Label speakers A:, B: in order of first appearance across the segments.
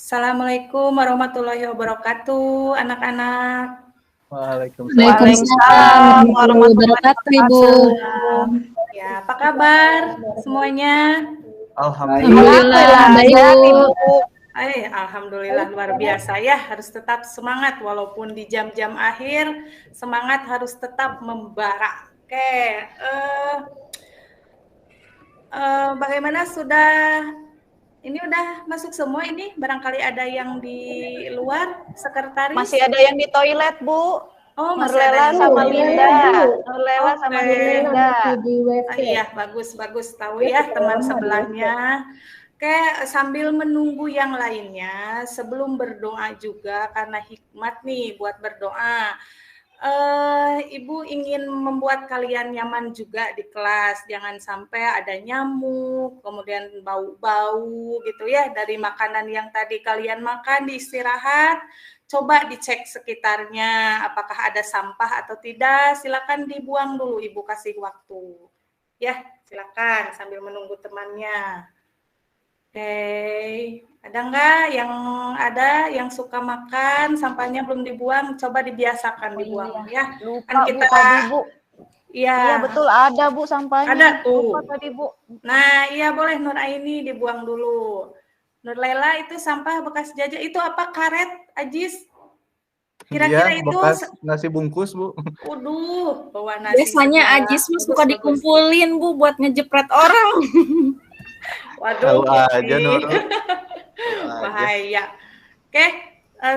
A: Assalamualaikum warahmatullahi wabarakatuh, anak-anak.
B: Waalaikumsalam warahmatullahi wabarakatuh, Ibu.
A: Ya, apa kabar semuanya?
B: Alhamdulillah, baik.
A: Alhamdulillah luar biasa ya, harus tetap semangat walaupun di jam-jam akhir, semangat harus tetap membara. Oke, bagaimana ini udah masuk semua ini? Barangkali ada yang di luar, sekretaris?
C: Masih ada yang di toilet, Bu.
A: Oh,
C: Nurlela sama Linda. Nurlela sama Linda.
A: Iya, bagus tahu ya teman sebelahnya. Oke, sambil menunggu yang lainnya, sebelum berdoa juga karena hikmat nih buat berdoa. Ibu ingin membuat kalian nyaman juga di kelas, jangan sampai ada nyamuk, kemudian bau-bau gitu ya dari makanan yang tadi kalian makan di istirahat. Coba dicek sekitarnya, apakah ada sampah atau tidak, silakan dibuang dulu, Ibu kasih waktu. Ya, silakan sambil menunggu temannya. Oke, ada yang suka makan sampahnya belum dibuang, coba dibiasakan dibuang ya.
C: Lupa,
A: kan kita
C: Bu, tadi, Bu.
A: Iya.
C: Iya, betul ada, Bu, sampahnya.
A: Ada tuh.
C: Lupa tadi, Bu.
A: Nah, iya boleh Nur Aini dibuang dulu. Nurlela itu sampah bekas jajan, itu apa, karet, Ajis? Kira-kira
D: iya,
A: itu
D: bekas nasi bungkus, Bu.
A: Waduh, bawa nasi.
B: Biasanya
A: segala.
B: Ajis suka dikumpulin, Bu, buat ngejepret orang.
A: Waduh,
D: tahu aja Nur.
A: bahaya. Oke,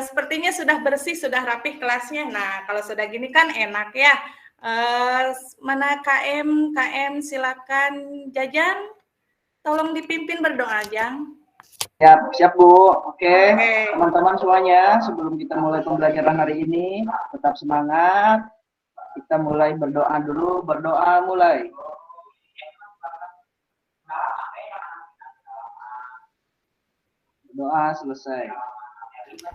A: sepertinya sudah bersih, sudah rapih kelasnya. Nah, kalau sudah gini kan enak ya. Mana KM silakan. Jajan, tolong dipimpin berdoa, Jang.
E: Siap Bu. Oke. Teman-teman semuanya, sebelum kita mulai pembelajaran hari ini, tetap semangat. Kita mulai berdoa dulu. Berdoa mulai. Doa selesai.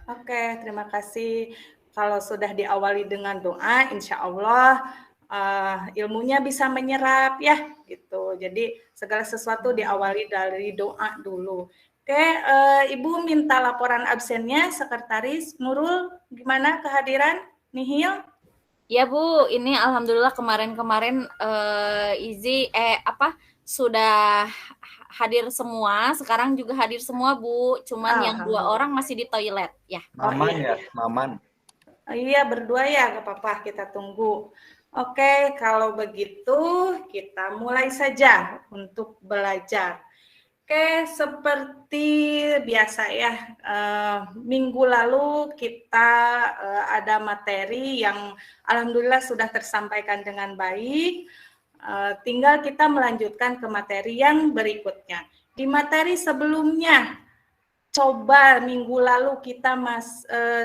A: Oke, terima kasih. Kalau sudah diawali dengan doa, insya Allah ilmunya bisa menyerap ya, gitu. Jadi segala sesuatu diawali dari doa dulu. Oke, Ibu minta laporan absennya, Sekretaris Nurul, gimana kehadiran? Nihil?
B: Ya Bu, ini alhamdulillah kemarin Izi sudah hadir semua, sekarang juga hadir semua Bu, cuman yang 2 orang masih di toilet ya.
D: Maman.
A: Iya, berdua ya, gak apa-apa, kita tunggu. Oke, kalau begitu kita mulai saja untuk belajar. Oke, seperti biasa ya, minggu lalu kita ada materi yang alhamdulillah sudah tersampaikan dengan baik. Tinggal kita melanjutkan ke materi yang berikutnya. Di materi sebelumnya, coba minggu lalu kita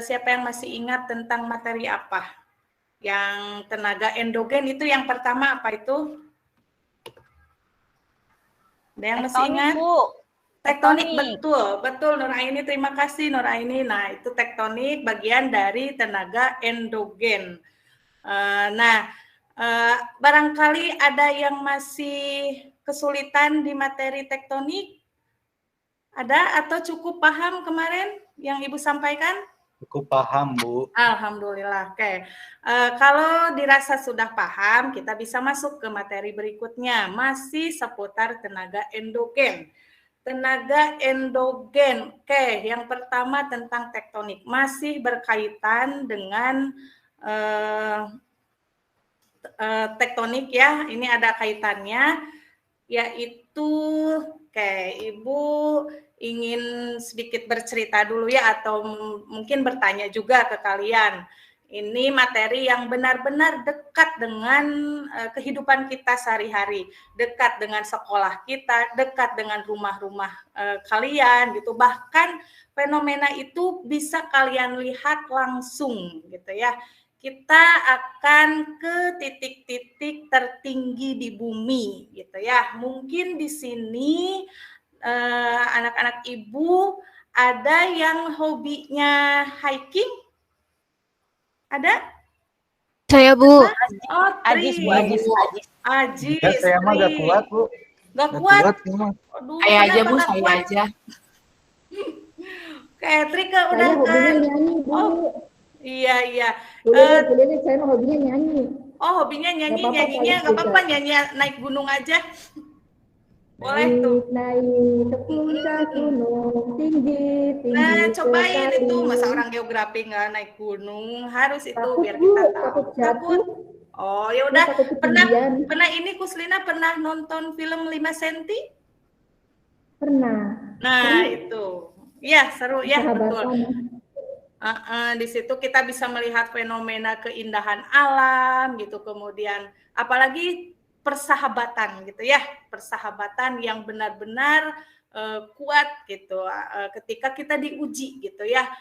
A: siapa yang masih ingat tentang materi apa? Yang tenaga endogen itu yang pertama apa itu? Ada yang masih ingat?
C: Bu.
A: Tektonik, betul Nur Aini, terima kasih Nur Aini. Nah, itu tektonik bagian dari tenaga endogen. Barangkali ada yang masih kesulitan di materi tektonik? Ada atau cukup paham kemarin yang Ibu sampaikan?
D: Cukup paham, Bu.
A: Alhamdulillah. Oke. Kalau dirasa sudah paham, kita bisa masuk ke materi berikutnya. Masih seputar tenaga endogen. Tenaga endogen. Oke, yang pertama tentang tektonik. Masih berkaitan dengan tektonik ya, ini ada kaitannya, yaitu Ibu ingin sedikit bercerita dulu ya, atau mungkin bertanya juga ke kalian. Ini materi yang benar-benar dekat dengan kehidupan kita sehari-hari, dekat dengan sekolah kita, dekat dengan rumah-rumah kalian gitu. Bahkan fenomena itu bisa kalian lihat langsung gitu ya. Kita akan ke titik-titik tertinggi di bumi gitu ya. Mungkin di sini anak-anak Ibu ada yang hobinya hiking? Ada?
B: Saya Bu.
A: Oh,
C: Ajis, Bu, Ajis.
D: Ya, saya mah gak kuat, Bu.
A: Gak kuat?
D: Aduh,
B: Saya aja Bu, saya aja.
A: Oke, Trika udah
F: Saya hobinya
A: kan?
F: nyanyi, Bu.
A: Oh, iya.
F: Boleh, saya mau hobinya nyanyi.
A: Oh, hobinya nyanyi,
F: Gak apa-apa,
A: nyanyinya nggak apa-apa, nyanyi naik gunung aja. Boleh tuh.
F: Naik ke puncak gunung tinggi
A: Nah, cobain
F: sekali.
A: itu. Masa orang geografi nggak naik gunung? Harus itu
F: Takut,
A: biar
F: Bu,
A: kita tahu.
F: takut jatuh.
A: Oh, ya udah.
F: Takut ketinggian.
A: Pernah ini Kuslina pernah nonton film 5 cm?
F: Pernah.
A: Nah, itu. Ya, seru ya, betul. Di situ kita bisa melihat fenomena keindahan alam gitu, kemudian apalagi persahabatan gitu ya, persahabatan yang benar-benar kuat gitu ketika kita diuji gitu ya.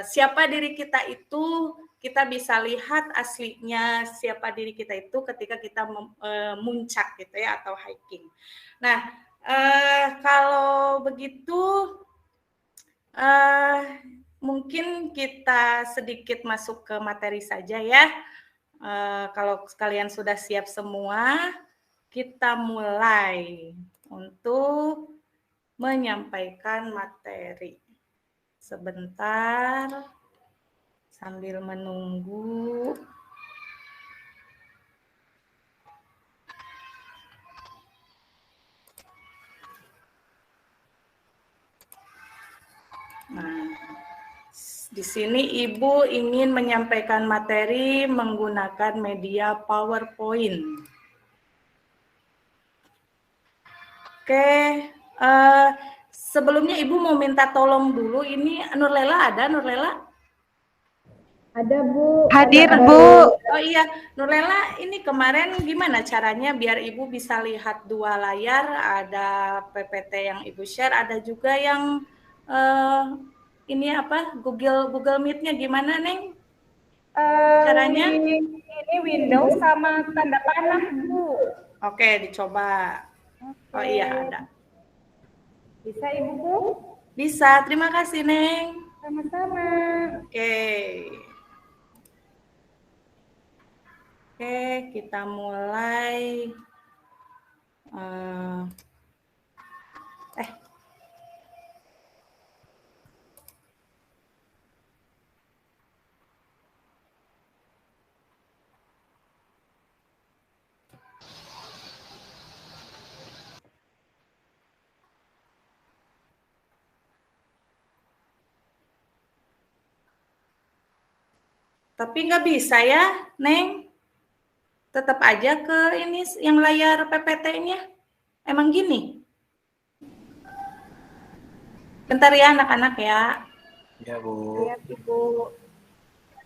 A: Siapa diri kita itu kita bisa lihat aslinya siapa diri kita itu ketika kita muncak gitu ya atau hiking. Nah, kalau begitu mungkin kita sedikit masuk ke materi saja ya. Kalau kalian sudah siap semua, kita mulai untuk menyampaikan materi. Sebentar, sambil menunggu. Nah, di sini Ibu ingin menyampaikan materi menggunakan media PowerPoint. Oke, sebelumnya Ibu mau minta tolong dulu. Ini Nurlela ada, Nurlela?
F: Ada, Bu.
C: Hadir,
F: ada,
C: Bu.
A: Oh iya, Nurlela, ini kemarin gimana caranya biar Ibu bisa lihat dua layar? Ada PPT yang Ibu share, ada juga yang ini apa? Google Meet-nya gimana, Neng? Caranya?
C: Ini Windows sama tanda panah, Bu.
A: Oke, dicoba. Oh iya, ada.
C: Bisa, Ibu, Bu?
A: Bisa, terima kasih, Neng.
C: Sama-sama.
A: Oke, kita mulai. Tapi nggak bisa ya, Neng? Tetap aja ke ini yang layar PPT-nya. Emang gini? Bentar ya anak-anak ya.
D: Iya, Bu.
C: Iya, Ibu.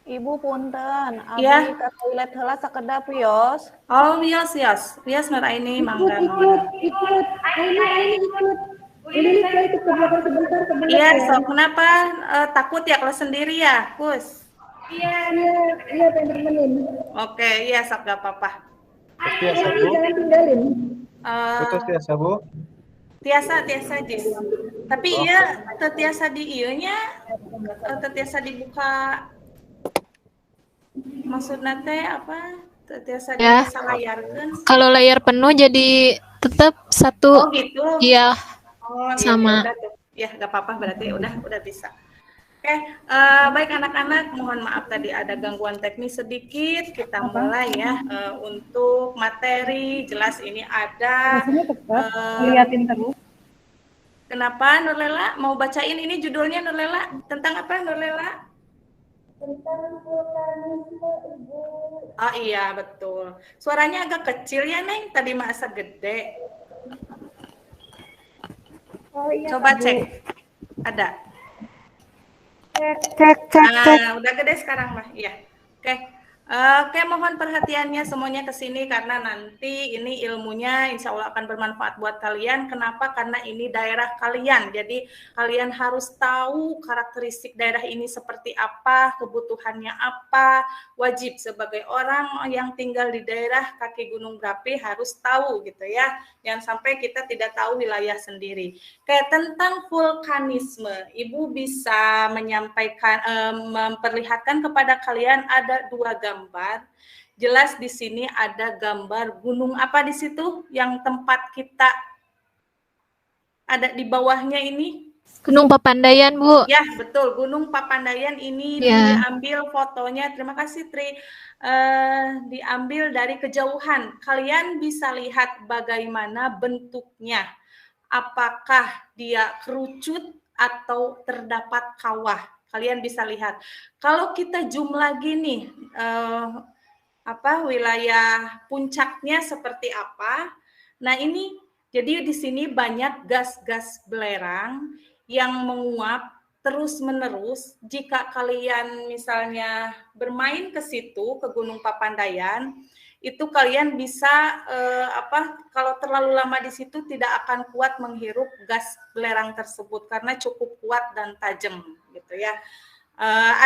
C: Ibu punten,
A: Iya.
C: abdi ke toilet heula sakedap yos.
A: Oh, yes. Yes, Nuraini, mangga.
F: Ikut. Aini ikut. Ini saya ikut ke belakang sebentar.
A: Iya, so kenapa takut ya kalau sendiri ya, Kus?
F: Iya, pengen temenin.
A: Oke, iya, sok gak apa-apa.
D: Terus tiasa, Bu.
F: Jangan tinggalin.
D: Putus tiasa, Bu.
A: Tiasa, Jis. Tapi iya, tetiasa di ieunya, tetiasa dibuka. Maksudnya teh apa? Tetiasa
G: Ya.
A: disalayarkeun.
G: Kalau layar penuh jadi tetap satu.
A: Oh gitu.
G: Iya.
A: Oh,
G: sama.
A: Ya, nggak apa-apa berarti udah bisa. Oke, baik anak-anak, mohon maaf tadi ada gangguan teknis sedikit. Kita mulai ya untuk materi. Jelas ini ada.
C: Liatin terus.
A: Kenapa Nurlela? Mau bacain ini judulnya Nurlela? Tentang apa Nurlela?
F: Tentang vulkanisme, Ibu.
A: Oh iya, betul. Suaranya agak kecil ya, Neng. Tadi masa gede.
C: Oh iya.
A: Coba cek. Ada.
C: Cek.
A: Udah gede sekarang mah. Iya. Oke, mohon perhatiannya semuanya ke sini karena nanti ini ilmunya insya Allah akan bermanfaat buat kalian. Kenapa? Karena ini daerah kalian. Jadi kalian harus tahu karakteristik daerah ini seperti apa, kebutuhannya apa. Wajib sebagai orang yang tinggal di daerah kaki Gunung Berapi harus tahu gitu ya. Jangan sampai kita tidak tahu wilayah sendiri. Kayak tentang vulkanisme, Ibu bisa menyampaikan, memperlihatkan kepada kalian ada dua gambar. Jelas di sini ada gambar gunung apa di situ yang tempat kita ada di bawahnya ini?
G: Gunung Papandayan, Bu.
A: Ya, betul. Gunung Papandayan ini
G: Ya.
A: diambil fotonya. Terima kasih, Tri. Diambil dari kejauhan. Kalian bisa lihat bagaimana bentuknya. Apakah dia kerucut atau terdapat kawah? Kalian bisa lihat. Kalau kita zoom lagi nih, wilayah puncaknya seperti apa? Nah, ini jadi di sini banyak gas-gas belerang yang menguap terus-menerus. Jika kalian misalnya bermain ke situ, ke Gunung Papandayan, itu kalian bisa kalau terlalu lama di situ tidak akan kuat menghirup gas belerang tersebut karena cukup kuat dan tajam gitu ya.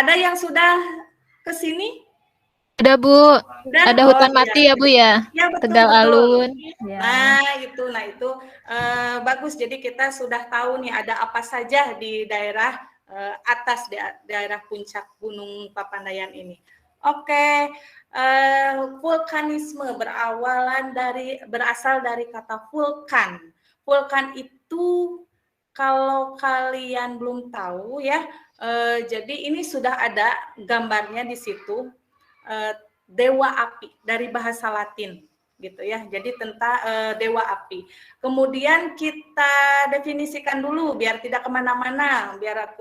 A: Ada yang sudah ke sini?
G: Ada, Bu.
A: Udah?
G: Ada hutan mati ya, Bu ya?
A: Ya, betul,
G: Tegal
A: betul.
G: Alun.
C: Ya.
A: Nah, itu bagus. Jadi kita sudah tahu nih ada apa saja di daerah atas daerah puncak Gunung Papandayan ini. Oke, vulkanisme berasal dari kata vulkan. Vulkan itu kalau kalian belum tahu ya, jadi ini sudah ada gambarnya di situ. Dewa api dari bahasa Latin gitu ya. Jadi tentang dewa api. Kemudian kita definisikan dulu biar tidak kemana-mana, biar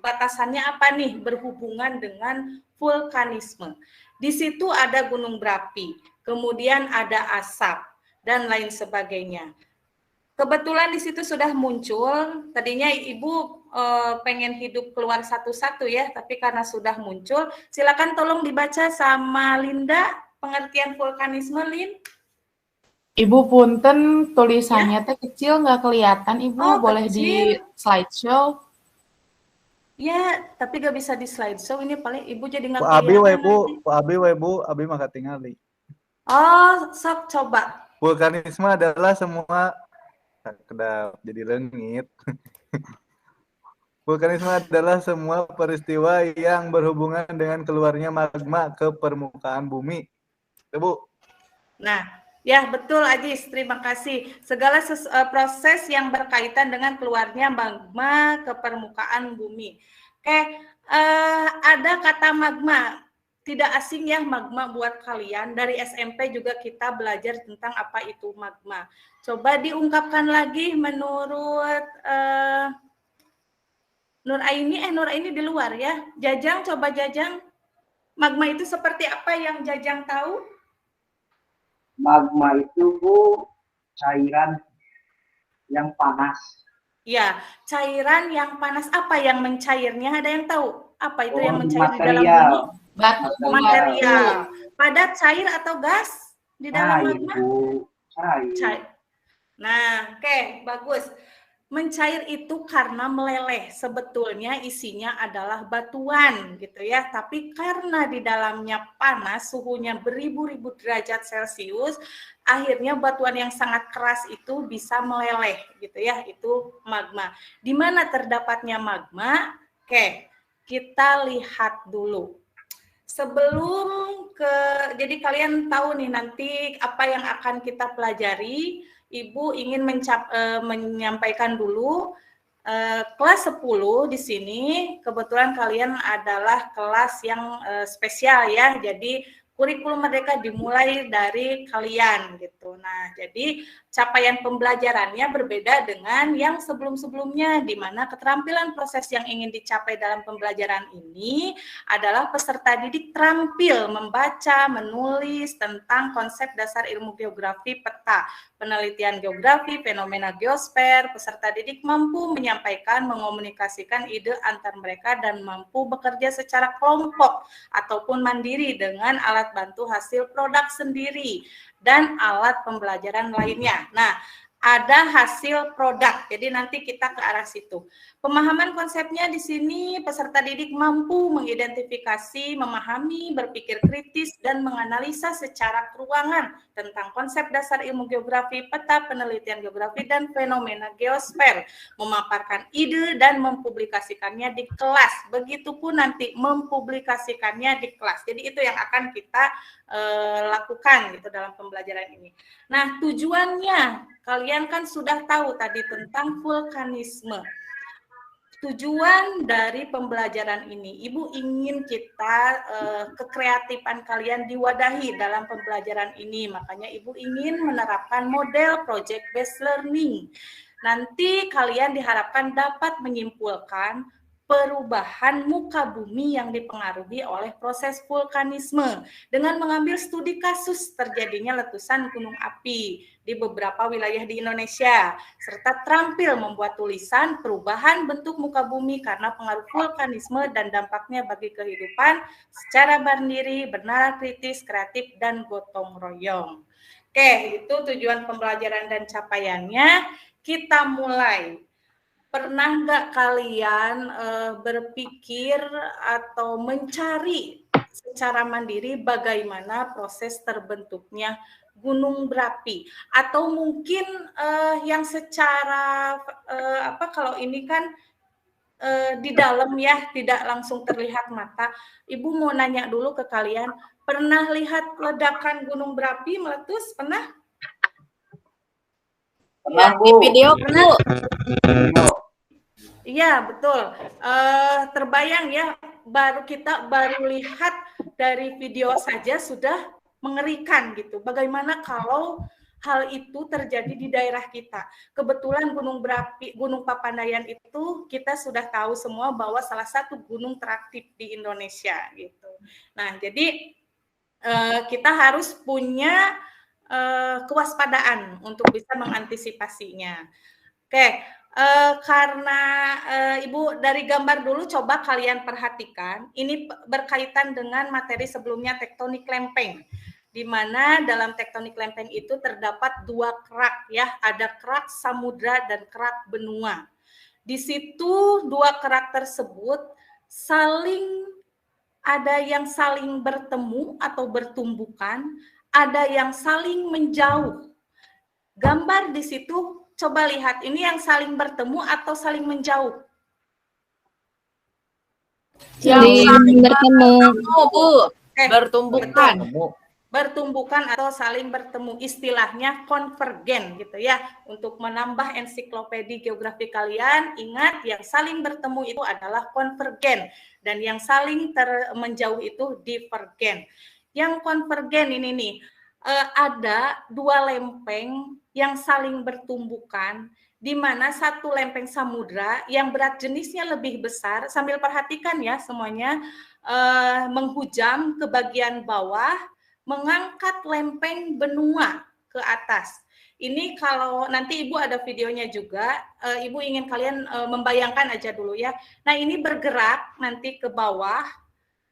A: batasannya apa nih berhubungan dengan vulkanisme. Di situ ada gunung berapi, kemudian ada asap dan lain sebagainya. Kebetulan di situ sudah muncul, tadinya Ibu pengen hidup keluar satu-satu ya, tapi karena sudah muncul, silakan tolong dibaca sama Linda, pengertian vulkanisme, Lin.
H: Ibu punten, tulisannya teh kecil nggak kelihatan, Ibu. Boleh
A: kecil.
H: di slideshow?
A: Ya, tapi nggak bisa di slideshow, ini paling Ibu jadi nggak
D: kelihatan. Abi mah katingali.
A: Oh, sok coba.
D: Vulkanisme adalah semua kedap jadi lengit. Vulkanisme adalah semua peristiwa yang berhubungan dengan keluarnya magma ke permukaan bumi. Bu.
A: Nah, ya betul Ajis, terima kasih. Segala proses yang berkaitan dengan keluarnya magma ke permukaan bumi. Oke, ada kata magma. Tidak asing ya magma buat kalian. Dari SMP juga kita belajar tentang apa itu magma. Coba diungkapkan lagi menurut Nur Aini di luar ya. Jajang, coba Jajang. Magma itu seperti apa yang Jajang tahu?
E: Magma itu, Bu, cairan yang panas.
A: Ya, cairan yang panas. Apa yang mencairnya? Ada yang tahu? Apa itu yang mencair
E: material.
A: Di dalam bumi?
H: Batu.
A: Material. Padat, cair atau gas di dalam magma?
E: Cair.
A: Nah, oke, bagus. Mencair itu karena meleleh. Sebetulnya isinya adalah batuan gitu ya. Tapi karena di dalamnya panas, suhunya beribu-ribu derajat Celcius, akhirnya batuan yang sangat keras itu bisa meleleh gitu ya. Itu magma. Di mana terdapatnya magma? Oke, kita lihat dulu. Jadi kalian tahu nih nanti apa yang akan kita pelajari. Ibu ingin menyampaikan dulu kelas 10 di sini. Kebetulan kalian adalah kelas yang spesial ya. Jadi kurikulum mereka dimulai dari kalian gitu. Nah, jadi capaian pembelajarannya berbeda dengan yang sebelum-sebelumnya, di mana keterampilan proses yang ingin dicapai dalam pembelajaran ini adalah peserta didik terampil membaca, menulis tentang konsep dasar ilmu geografi peta, penelitian geografi, fenomena geosfer. Peserta didik mampu menyampaikan, mengomunikasikan ide antar mereka dan mampu bekerja secara kelompok ataupun mandiri dengan alat bantu hasil produk sendiri dan alat pembelajaran lainnya. Nah, ada hasil produk. Jadi nanti kita ke arah situ. Pemahaman konsepnya di sini peserta didik mampu mengidentifikasi, memahami, berpikir kritis dan menganalisa secara keruangan tentang konsep dasar ilmu geografi, peta, penelitian geografi dan fenomena geosfer, memaparkan ide dan mempublikasikannya di kelas. Begitupun nanti mempublikasikannya di kelas. Jadi itu yang akan kita lakukan gitu dalam pembelajaran ini. Nah, tujuannya kalian kan sudah tahu tadi tentang vulkanisme. Tujuan dari pembelajaran ini, Ibu ingin kita kekreatifan kalian diwadahi dalam pembelajaran ini. Makanya Ibu ingin menerapkan model project based learning. Nanti kalian diharapkan dapat menyimpulkan perubahan muka bumi yang dipengaruhi oleh proses vulkanisme dengan mengambil studi kasus terjadinya letusan gunung api di beberapa wilayah di Indonesia, serta terampil membuat tulisan perubahan bentuk muka bumi karena pengaruh vulkanisme dan dampaknya bagi kehidupan secara mandiri, bernalar kritis, kreatif, dan gotong royong. Oke, itu tujuan pembelajaran dan capaiannya. Kita mulai. Pernah nggak kalian berpikir atau mencari secara mandiri bagaimana proses terbentuknya gunung berapi? Atau mungkin yang secara kalau ini kan di dalam ya, tidak langsung terlihat mata. Ibu mau nanya dulu ke kalian, pernah lihat ledakan gunung berapi meletus? Pernah?
E: Pernah, Bu.
B: Di video pernah.
A: Iya, betul. Terbayang ya, kita baru lihat dari video saja sudah mengerikan gitu. Bagaimana kalau hal itu terjadi di daerah kita? Kebetulan gunung berapi, Gunung Papandayan itu kita sudah tahu semua bahwa salah satu gunung teraktif di Indonesia gitu. Nah, jadi kita harus punya kewaspadaan untuk bisa mengantisipasinya. Oke, karena Ibu dari gambar dulu coba kalian perhatikan, ini berkaitan dengan materi sebelumnya tektonik lempeng, di mana dalam tektonik lempeng itu terdapat dua kerak ya, ada kerak samudra dan kerak benua. Di situ dua kerak tersebut ada yang saling bertemu atau bertumbukan, ada yang saling menjauh. Gambar di situ, coba lihat, ini yang saling bertemu atau saling menjauh?
G: Saling bertemu,
B: Bu. Bertumbukan.
A: Bertumbukan atau saling bertemu, istilahnya konvergen gitu ya. Untuk menambah ensiklopedia geografi kalian, ingat yang saling bertemu itu adalah konvergen dan yang saling menjauh itu divergen. Yang konvergen ini nih, ada dua lempeng yang saling bertumbukan, di mana satu lempeng samudra yang berat jenisnya lebih besar, sambil perhatikan ya semuanya, menghujam ke bagian bawah, mengangkat lempeng benua ke atas. Ini kalau nanti Ibu ada videonya juga, Ibu ingin kalian membayangkan aja dulu ya. Nah, ini bergerak nanti ke bawah,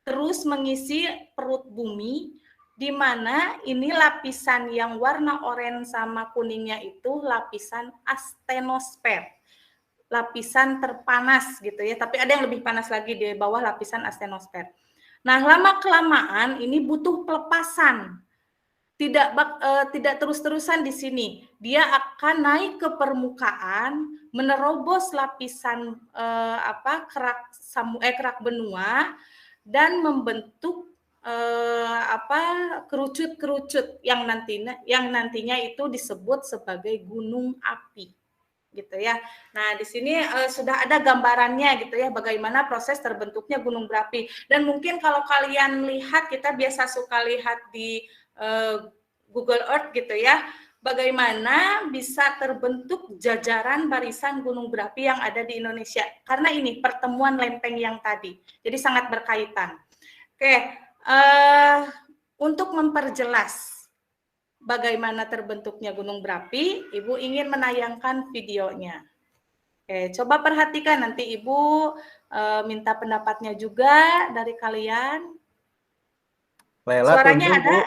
A: terus mengisi perut bumi, di mana ini lapisan yang warna oranye sama kuningnya itu lapisan astenosfer. Lapisan terpanas gitu ya, tapi ada yang lebih panas lagi di bawah lapisan astenosfer. Nah, lama-kelamaan ini butuh pelepasan. Tidak terus-terusan di sini. Dia akan naik ke permukaan, menerobos lapisan kerak benua dan membentuk kerucut-kerucut yang nantinya itu disebut sebagai gunung api gitu ya. Nah, di sini sudah ada gambarannya gitu ya, bagaimana proses terbentuknya gunung berapi. Dan mungkin kalau kalian lihat, kita biasa suka lihat di Google Earth gitu ya, bagaimana bisa terbentuk jajaran barisan gunung berapi yang ada di Indonesia. Karena ini pertemuan lempeng yang tadi, jadi sangat berkaitan. Oke. Untuk memperjelas bagaimana terbentuknya gunung berapi, Ibu ingin menayangkan videonya. Oke, coba perhatikan, nanti Ibu minta pendapatnya juga dari kalian.
D: Lela
A: suaranya
D: tunduh,
A: ada?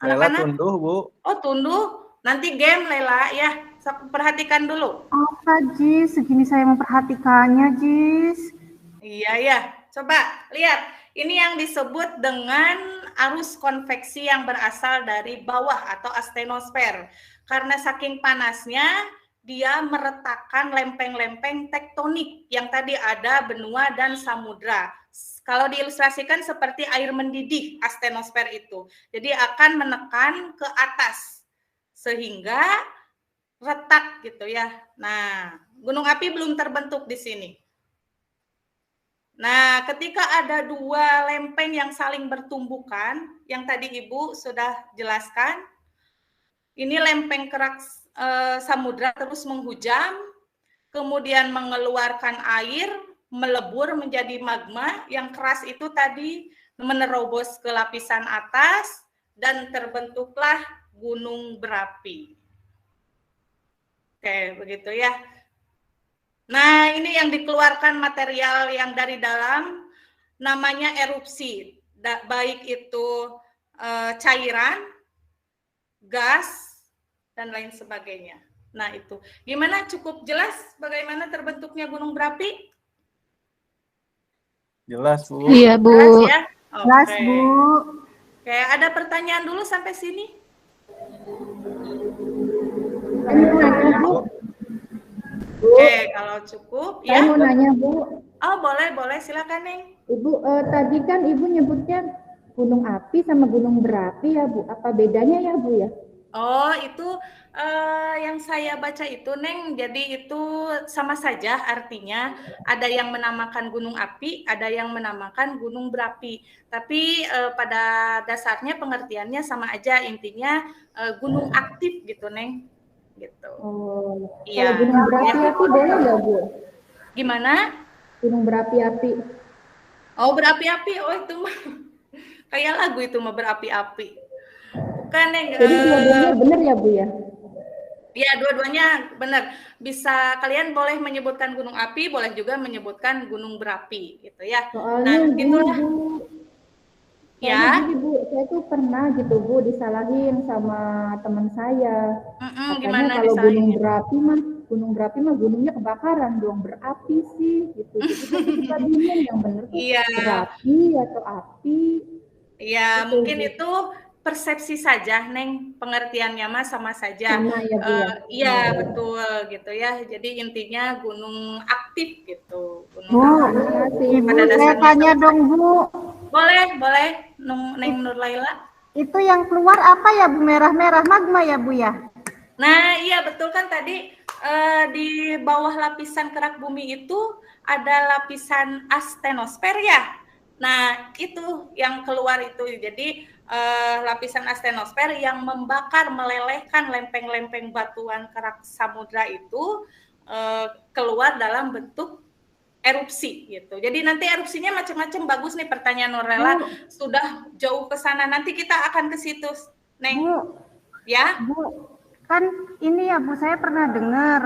D: Lela tunduh, Bu.
A: Oh, tunduh. Nanti game, Lela, ya. Perhatikan dulu.
F: Apa, Jis? Segini saya memperhatikannya, Jis.
A: Iya, ya. Coba lihat. Ini yang disebut dengan arus konveksi yang berasal dari bawah atau astenosfer. Karena saking panasnya, dia meretakkan lempeng-lempeng tektonik yang tadi ada benua dan samudra. Kalau diilustrasikan seperti air mendidih astenosfer itu. Jadi akan menekan ke atas. Sehingga retak gitu ya. Nah, gunung api belum terbentuk di sini. Nah, ketika ada dua lempeng yang saling bertumbukan, yang tadi Ibu sudah jelaskan, ini lempeng kerak samudra terus menghujam, kemudian mengeluarkan air, melebur menjadi magma, yang keras itu tadi menerobos ke lapisan atas, dan terbentuklah gunung berapi. Oke, begitu ya. Nah, ini yang dikeluarkan material yang dari dalam, namanya erupsi. Baik itu cairan, gas, dan lain sebagainya. Nah, itu. Gimana, cukup jelas bagaimana terbentuknya gunung berapi?
D: Jelas, Bu.
G: Iya, Bu.
A: Jelas ya?
C: Jelas, Bu.
A: Oke, ada pertanyaan dulu sampai sini? Oke, kalau cukup ya.
F: Saya mau nanya, Bu.
A: Oh, boleh, silakan, Neng.
F: Ibu, tadi kan Ibu nyebutnya gunung api sama gunung berapi ya, Bu. Apa bedanya ya, Bu ya?
A: Oh, itu yang saya baca itu, Neng. Jadi itu sama saja artinya. Ada yang menamakan gunung api, ada yang menamakan gunung berapi. Tapi pada dasarnya pengertiannya sama aja. Intinya gunung aktif gitu, Neng. Gitu.
F: Oh,
A: Iya.
F: kalau gunung berapi-api boleh nggak, Bu?
A: Gimana?
F: Gunung berapi-api.
A: Oh, berapi-api. Oh, itu mah kayak lagu itu mah, berapi-api. Bukan, Neng.
F: Jadi dua-duanya benar ya, Bu ya?
A: Iya, dua-duanya benar. Bisa, kalian boleh menyebutkan gunung api, boleh juga menyebutkan gunung berapi, gitu ya.
F: Soalnya
A: nah, itulah.
F: Bu,
A: Ya.
F: Gini, Bu, saya tuh pernah gitu, Bu, disalahin sama teman saya. Katanya
A: Gimana
F: kalau
A: disalahinnya?
F: gunung berapi mah gunungnya kebakaran dong, berapi sih gitu. Jadi saya suka bingung yang benar tuh
A: Iya.
F: berapi atau api.
A: Ya,
F: Gitu,
A: mungkin
F: Bu.
A: itu persepsi saja, Neng. Pengertiannya mah sama saja.
F: Sama ya, Bu ya?
A: Iya, betul gitu ya. Jadi intinya gunung aktif gitu. Gunung
C: Bu,
A: aktif.
C: Ibu
A: Pada
C: saya
A: dasarnya
C: tanya
A: sama
C: dong,
A: saja.
C: Bu.
A: Boleh, Neng Nurlaila.
C: Itu yang keluar apa ya, Bu? Merah-merah magma ya, Bu ya?
A: Nah, iya betul kan tadi di bawah lapisan kerak bumi itu ada lapisan astenosfer ya. Nah, itu yang keluar itu. Jadi lapisan astenosfer yang membakar, melelehkan lempeng-lempeng batuan kerak samudra itu keluar dalam bentuk erupsi gitu. Jadi nanti erupsinya macam-macam. Bagus nih pertanyaan Norela, sudah jauh ke sana. Nanti kita akan ke situ, Neng.
C: Bu,
A: ya.
C: Bu, kan ini ya Bu, saya pernah dengar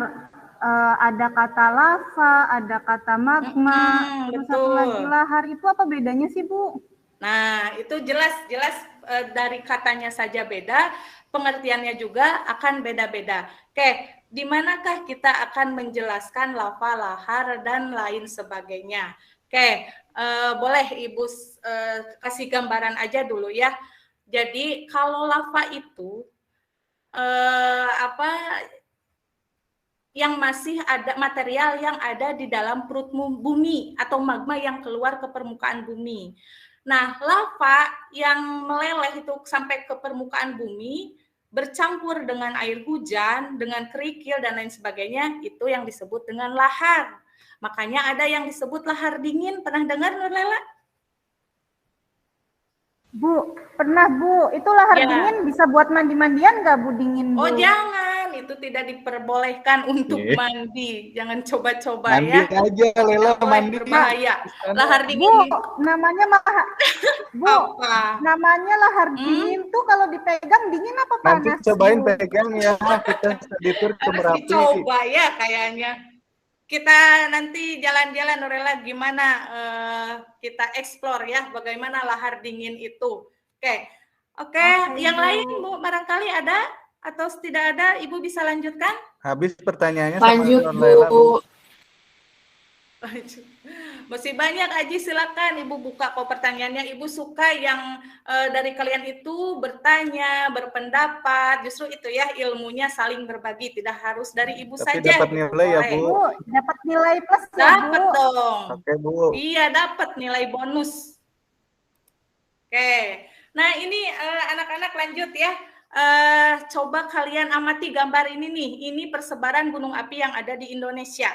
C: ada kata lava, ada kata magma, terus satu lagi lahar. Itu apa bedanya sih, Bu?
A: Nah, itu jelas dari katanya saja beda, pengertiannya juga akan beda-beda. Oke, di manakah kita akan menjelaskan lava, lahar, dan lain sebagainya? Oke, boleh Ibu kasih gambaran aja dulu ya. Jadi kalau lava itu yang masih ada material yang ada di dalam perut bumi atau magma yang keluar ke permukaan bumi. Nah, lava yang meleleh itu sampai ke permukaan bumi bercampur dengan air hujan, dengan kerikil dan lain sebagainya, itu yang disebut dengan lahar. Makanya ada yang disebut lahar dingin. Pernah dengar, Nurlela?
C: Bu, pernah Bu. Itu lahar dingin bisa buat mandi-mandian nggak Bu, dingin Bu?
A: Oh jangan, itu tidak diperbolehkan untuk mandi. Jangan coba-coba
D: ya. Mandi aja, Lela, mandi.
A: Berbahaya. Lahar dingin.
C: Bu, namanya Bu, namanya lahar dingin tuh kalau dipegang dingin apa panas?
D: Nanti cobain pegang ya, kita ditur ke Merapi.
A: Coba ya kayaknya. Kita nanti jalan-jalan, Nurlela, gimana kita explore ya, bagaimana lahar dingin itu. Oke, yang lain Bu, barangkali ada atau tidak ada, Ibu bisa lanjutkan?
D: Habis pertanyaannya.
H: Lanjut,
D: sama Nurlela, Bu.
A: Masih banyak, Aji, silakan Ibu buka kok pertanyaannya. Ibu suka yang dari kalian itu bertanya, berpendapat, justru itu ya ilmunya saling berbagi, tidak harus dari Ibu
D: Tapi
A: saja.
D: dapat nilai ya, Bu.
C: Dapat nilai plus ya, Bu.
A: Dapat dong.
D: Oke, Bu.
A: Iya, dapat nilai bonus. Oke. Nah, ini anak-anak lanjut ya. Coba kalian amati gambar ini nih. Ini persebaran gunung api yang ada di Indonesia.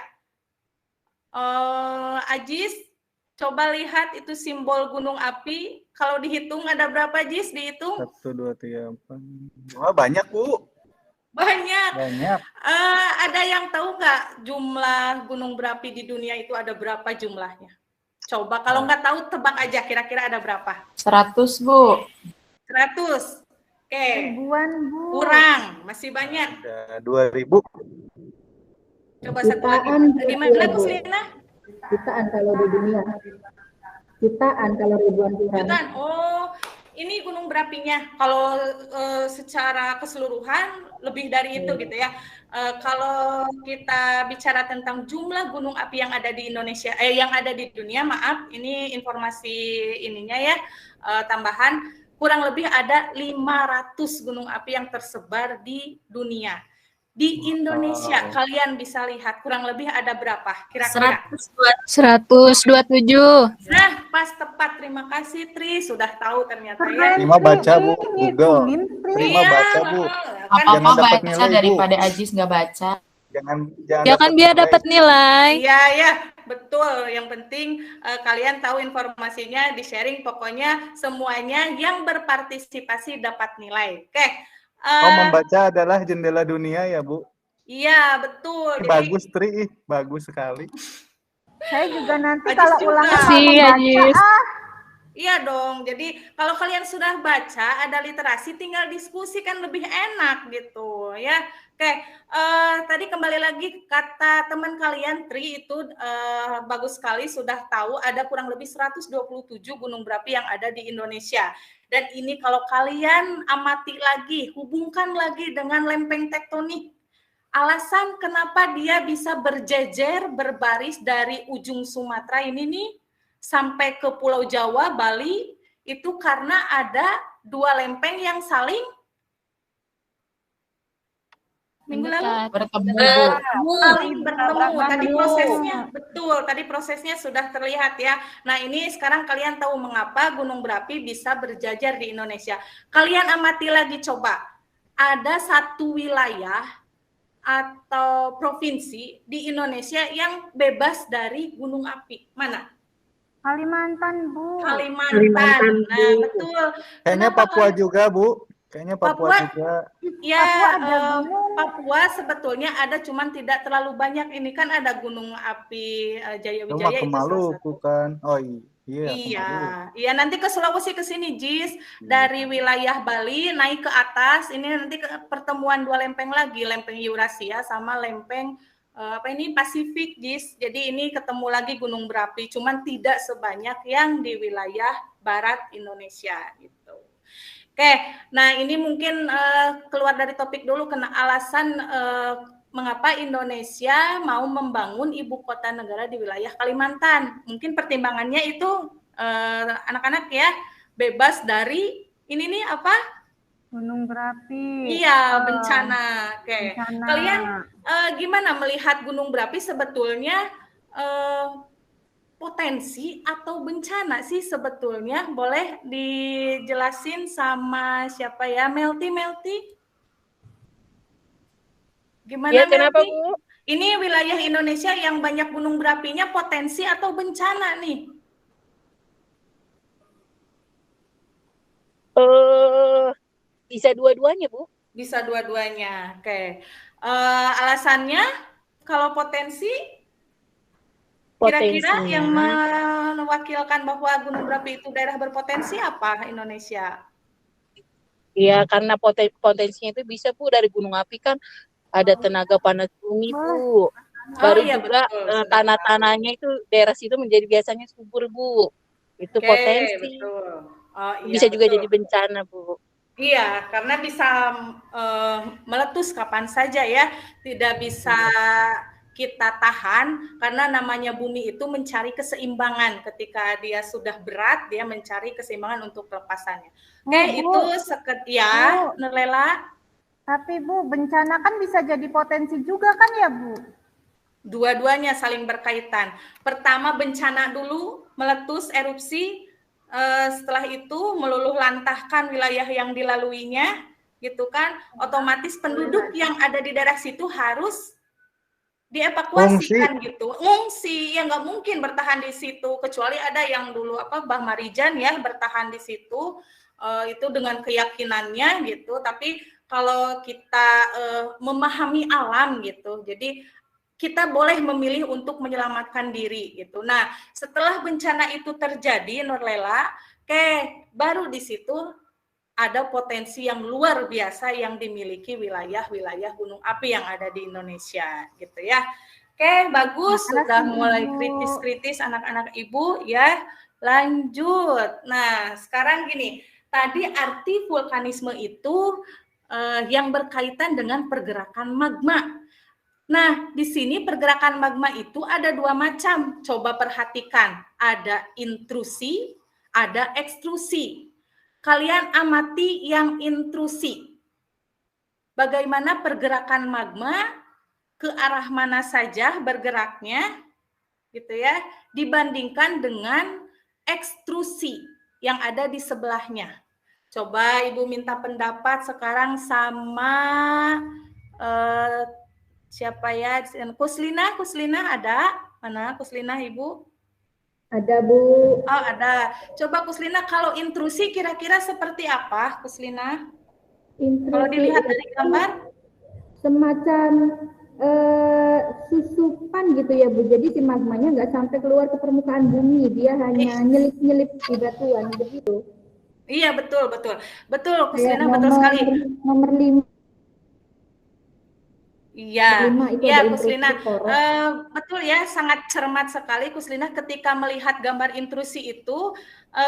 A: Ajis, coba lihat itu simbol gunung api. Kalau dihitung ada berapa, Jis? Dihitung?
D: 1, 2, 3, 4. Wah, banyak, Bu.
A: Banyak.
D: Banyak.
A: Ada yang tahu nggak jumlah gunung berapi di dunia itu ada berapa jumlahnya? Coba kalau nggak tahu tebak aja kira-kira ada berapa?
H: 100, Bu.
A: 100. Oke.
C: Ribuan, Bu.
A: Kurang, masih banyak.
D: Ada 2.000.
A: Coba satu lagi. Di mana, Bu Selina?
F: Jutaan kalau di dunia. Jutaan kalau ribuan kurang.
A: Jutaan. Oh, ini gunung berapinya. Kalau secara keseluruhan lebih dari itu gitu ya. Kalau kita bicara tentang jumlah gunung api yang ada di Indonesia, yang ada di dunia, maaf, ini informasi ininya ya, tambahan, kurang lebih ada 500 gunung api yang tersebar di dunia. Di Indonesia, kalian bisa lihat kurang lebih ada berapa kira-kira?
G: 127.
A: Nah, pas tepat. Terima kasih, Tri. Sudah tahu ternyata ya.
D: Terima baca, Bu. Google. Terima baca, Bu.
H: Apa-apa baca daripada Ajis nggak baca.
G: Jangan biar dapat nilai.
A: Iya, ya, betul. Yang penting kalian tahu informasinya, di-sharing. Pokoknya semuanya yang berpartisipasi dapat nilai. Oke.
D: Membaca adalah jendela dunia ya, Bu?
A: Iya, betul.
D: Bagus, Tri. Bagus sekali.
C: Saya juga nanti
A: Ajis
C: kalau
A: juga.
C: ulangan
G: Ajis.
A: Iya dong. Jadi kalau kalian sudah baca, ada literasi, tinggal diskusi kan lebih enak gitu ya. Oke, tadi kembali lagi kata teman kalian Tri itu bagus sekali, sudah tahu ada kurang lebih 127 gunung berapi yang ada di Indonesia. Dan ini kalau kalian amati lagi, hubungkan lagi dengan lempeng tektonik. Alasan kenapa dia bisa berjejer, berbaris dari ujung Sumatera ini nih sampai ke Pulau Jawa, Bali, itu karena ada dua lempeng yang saling minggu lalu saling bertemu. Tadi prosesnya betul, tadi prosesnya sudah terlihat ya. Nah, ini sekarang kalian tahu mengapa gunung berapi bisa berjajar di Indonesia. Kalian amati lagi coba. Ada satu wilayah atau provinsi di Indonesia yang bebas dari gunung api. Mana?
C: Kalimantan, Bu.
A: Kalimantan. Nah, betul.
D: Kayaknya Papua juga, Bu. Kayaknya Papua juga.
A: Ya, Papua sebetulnya ada, cuman tidak terlalu banyak. Ini kan ada gunung api Jayawijaya itu
D: Maluku kan. Oh iya.
A: Iya. Nanti ke Sulawesi ke sini, Jis. Dari wilayah Bali naik ke atas. Ini nanti pertemuan dua lempeng lagi, lempeng Eurasia sama lempeng Pasifik, Jis. Jadi ini ketemu lagi gunung berapi, cuman tidak sebanyak yang di wilayah barat Indonesia gitu. Oke, nah ini mungkin keluar dari topik dulu, kena alasan mengapa Indonesia mau membangun ibu kota negara di wilayah Kalimantan. Mungkin pertimbangannya itu anak-anak ya, bebas dari ini nih apa?
C: Gunung berapi.
A: Iya, bencana. Oke. Bencana. Kalian gimana melihat gunung berapi sebetulnya potensi atau bencana sih sebetulnya? Boleh dijelasin sama siapa ya? Melty? Gimana
I: ya, kenapa,
A: Melty?
I: Bu?
A: Ini wilayah Indonesia yang banyak gunung berapinya potensi atau bencana nih?
I: Bisa dua-duanya, Bu.
A: Bisa dua-duanya. Oke. Alasannya kalau potensi kira-kira yang mewakilkan bahwa gunung berapi itu daerah berpotensi apa Indonesia?
I: Iya, karena potensinya itu bisa, Bu, dari gunung api kan ada tenaga panas bumi, Bu. Baru juga tanah-tanahnya itu daerah situ menjadi biasanya subur, Bu. Itu potensi.
A: Betul.
I: Bisa juga jadi bencana, Bu.
A: Iya, karena bisa meletus kapan saja ya. Tidak bisa kita tahan, karena namanya bumi itu mencari keseimbangan. Ketika dia sudah berat, dia mencari keseimbangan untuk pelepasannya. Oke, itu ya, Nerlela.
C: Tapi Bu, bencana kan bisa jadi potensi juga kan ya, Bu?
A: Dua-duanya saling berkaitan. Pertama bencana dulu, meletus, erupsi. Setelah itu meluluh lantahkan wilayah yang dilaluinya. gitu kan, otomatis penduduk yang ada di daerah situ harus dievakuasi kan gitu, ngungsi, ya nggak mungkin bertahan di situ, kecuali ada yang dulu Mbah Marijan ya bertahan di situ, itu dengan keyakinannya gitu. Tapi kalau kita memahami alam gitu, jadi kita boleh memilih untuk menyelamatkan diri gitu. Nah, setelah bencana itu terjadi, Nurlela, baru di situ ada potensi yang luar biasa yang dimiliki wilayah-wilayah gunung api yang ada di Indonesia gitu ya. Oke, bagus, sudah mulai kritis-kritis anak-anak Ibu ya. Lanjut. Nah, sekarang gini, tadi arti vulkanisme itu yang berkaitan dengan pergerakan magma. Nah, di sini pergerakan magma itu ada dua macam. Coba perhatikan, ada intrusi, ada ekstrusi. Kalian amati yang intrusi. Bagaimana pergerakan magma, ke arah mana saja bergeraknya, gitu ya, dibandingkan dengan ekstrusi yang ada di sebelahnya. Coba Ibu minta pendapat sekarang sama siapa ya? Kuslina ada? Mana Kuslina Ibu?
F: Ada Bu.
A: Oh ada. Coba Kuslina, kalau intrusi kira-kira seperti apa Kuslina?
F: Intrusi
A: kalau dilihat dari gambar?
F: Semacam susupan gitu ya Bu. Jadi si magmanya nggak sampai keluar ke permukaan bumi, dia hanya nyelip-nyelip di batuan begitu.
A: Iya betul Kuslina, betul sekali.
F: Nomor 5.
A: Iya, Kuslina, betul ya, sangat cermat sekali Kuslina ketika melihat gambar intrusi itu,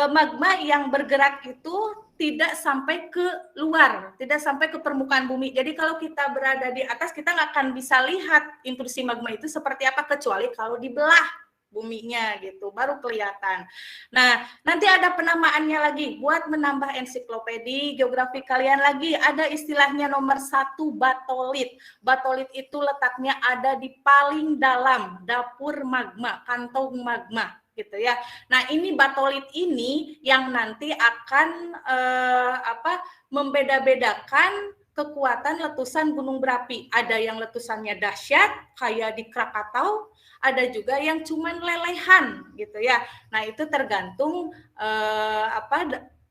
A: magma yang bergerak itu tidak sampai ke luar, tidak sampai ke permukaan bumi. Jadi kalau kita berada di atas, kita nggak akan bisa lihat intrusi magma itu seperti apa, kecuali kalau dibelah buminya gitu, baru kelihatan. Nah, nanti ada penamaannya lagi, buat menambah ensiklopedi geografi kalian lagi, ada istilahnya nomor 1, batolit. Batolit itu letaknya ada di paling dalam dapur magma, kantong magma gitu ya. Nah, ini batolit ini yang nanti akan membeda-bedakan kekuatan letusan gunung berapi. Ada yang letusannya dahsyat kayak di Krakatau, ada juga yang cuman lelehan gitu ya. Nah, itu tergantung